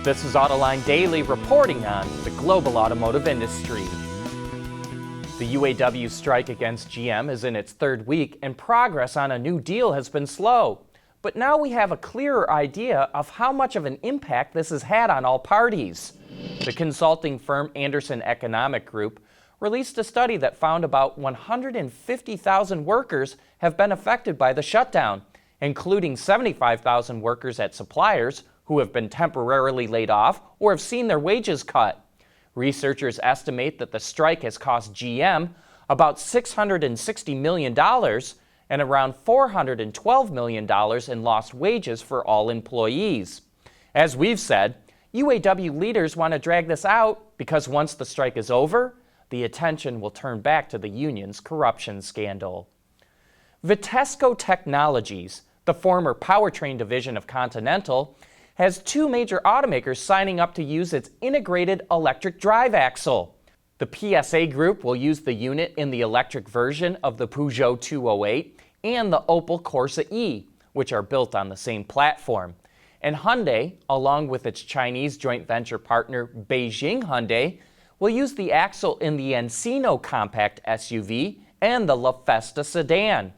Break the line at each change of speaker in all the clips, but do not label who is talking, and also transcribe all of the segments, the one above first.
This is Autoline Daily reporting on the global automotive industry. The UAW strike against GM is in its third week and progress on a new deal has been slow. But now we have a clearer idea of how much of an impact this has had on all parties. The consulting firm Andersen Economic Group released a study that found about 150,000 workers have been affected by the shutdown, including 75,000 workers at suppliers who have been temporarily laid off or have seen their wages cut. Researchers estimate that the strike has cost GM about $660 million and around $412 million in lost wages for all employees. As we've said, UAW leaders want to drag this out because once the strike is over, the attention will turn back to the union's corruption scandal. Vitesco Technologies, the former powertrain division of Continental, has two major automakers signing up to use its integrated electric drive axle. The PSA Group will use the unit in the electric version of the Peugeot 208 and the Opel Corsa E, which are built on the same platform. And Hyundai, along with its Chinese joint venture partner Beijing Hyundai, will use the axle in the Encino compact SUV and the La Festa sedan.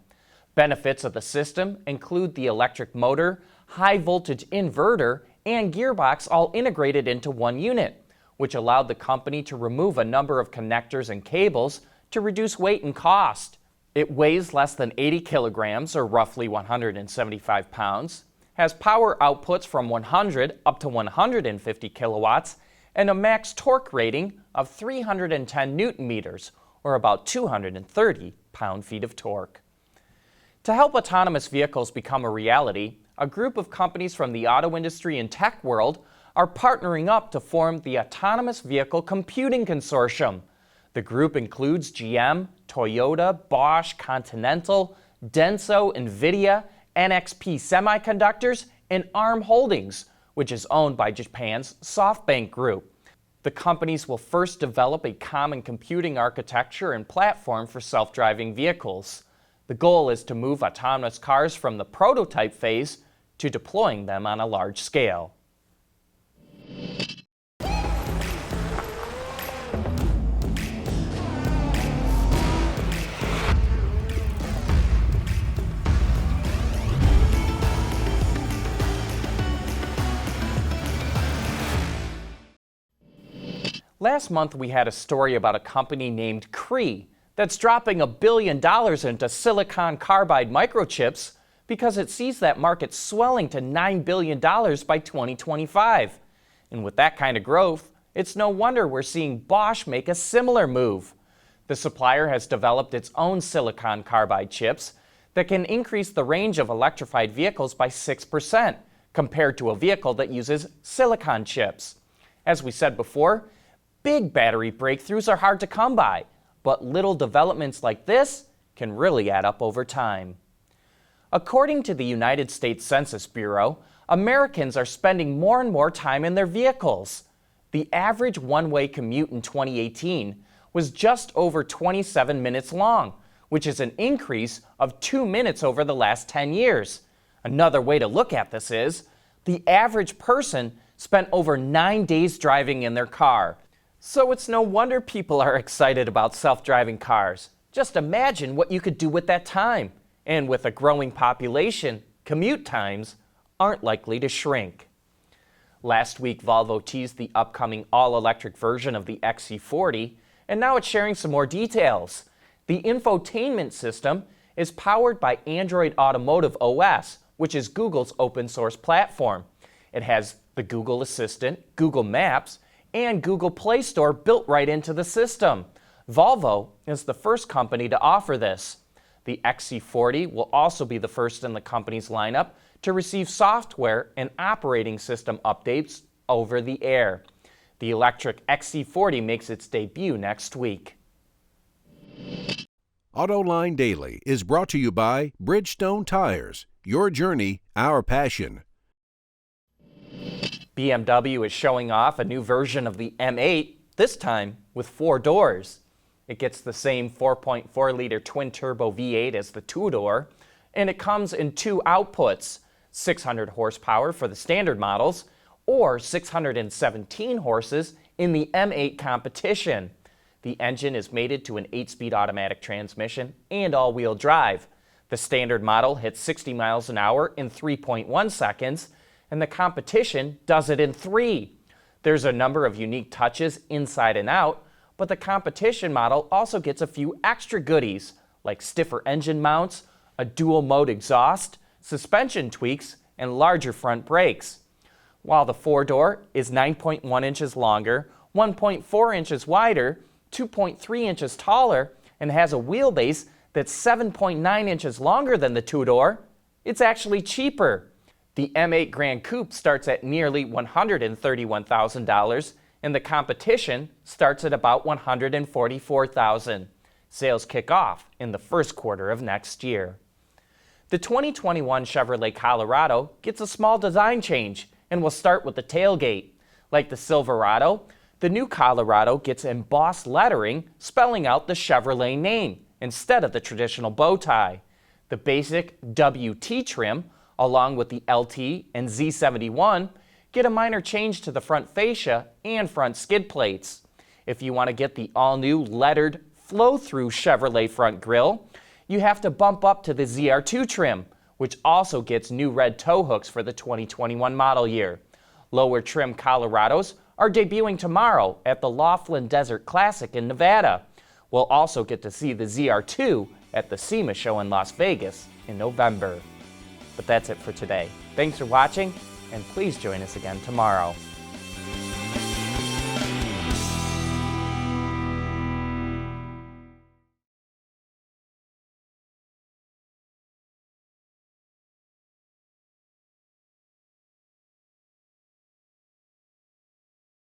Benefits of the system include the electric motor, high-voltage inverter, and gearbox all integrated into one unit, which allowed the company to remove a number of connectors and cables to reduce weight and cost. It weighs less than 80 kilograms, or roughly 175 pounds, has power outputs from 100 up to 150 kilowatts, and a max torque rating of 310 newton meters, or about 230 pound-feet of torque. To help autonomous vehicles become a reality, a group of companies from the auto industry and tech world are partnering up to form the Autonomous Vehicle Computing Consortium. The group includes GM, Toyota, Bosch, Continental, Denso, NVIDIA, NXP Semiconductors, and ARM Holdings, which is owned by Japan's SoftBank Group. The companies will first develop a common computing architecture and platform for self-driving vehicles. The goal is to move autonomous cars from the prototype phase to deploying them on a large scale. Last month we had a story about a company named Cree that's dropping $1 billion into silicon carbide microchips because it sees that market swelling to $9 billion by 2025. And with that kind of growth, it's no wonder we're seeing Bosch make a similar move. The supplier has developed its own silicon carbide chips that can increase the range of electrified vehicles by 6% compared to a vehicle that uses silicon chips. As we said before, big battery breakthroughs are hard to come by, but little developments like this can really add up over time. According to the United States Census Bureau, Americans are spending more and more time in their vehicles. The average one-way commute in 2018 was just over 27 minutes long, which is an increase of 2 minutes over the last 10 years. Another way to look at this is, the average person spent over 9 days driving in their car. So it's no wonder people are excited about self-driving cars. Just imagine what you could do with that time. And with a growing population, commute times aren't likely to shrink. Last week, Volvo teased the upcoming all-electric version of the XC40, and now it's sharing some more details. The infotainment system is powered by Android Automotive OS, which is Google's open-source platform. It has the Google Assistant, Google Maps, and Google Play Store built right into the system. Volvo is the first company to offer this. The XC40 will also be the first in the company's lineup to receive software and operating system updates over the air. The electric XC40 makes its debut next week.
Autoline Daily is brought to you by Bridgestone Tires. Your journey, our passion.
BMW is showing off a new version of the M8, this time with 4 doors. It gets the same 4.4-liter twin-turbo V8 as the two-door, and it comes in 2 outputs, 600 horsepower for the standard models, or 617 horses in the M8 competition. The engine is mated to an 8-speed automatic transmission and all-wheel drive. The standard model hits 60 miles an hour in 3.1 seconds, and the competition does it in 3. There's a number of unique touches inside and out, but the competition model also gets a few extra goodies, like stiffer engine mounts, a dual-mode exhaust, suspension tweaks, and larger front brakes. While the 4-door is 9.1 inches longer, 1.4 inches wider, 2.3 inches taller, and has a wheelbase that's 7.9 inches longer than the 2-door, it's actually cheaper. The M8 Gran Coupe starts at nearly $131,000, and the competition starts at about $144,000. Sales kick off in the first quarter of next year. The 2021 Chevrolet Colorado gets a small design change and will start with the tailgate. Like the Silverado, the new Colorado gets embossed lettering spelling out the Chevrolet name instead of the traditional bow tie. The basic WT trim, along with the LT and Z71, get a minor change to the front fascia and front skid plates. If you want to get the all-new lettered flow-through Chevrolet front grille, you have to bump up to the ZR2 trim, which also gets new red tow hooks for the 2021 model year. Lower trim Colorados are debuting tomorrow at the Laughlin Desert Classic in Nevada. We'll also get to see the ZR2 at the SEMA show in Las Vegas in November. But that's it for today. Thanks for watching, and please join us again tomorrow.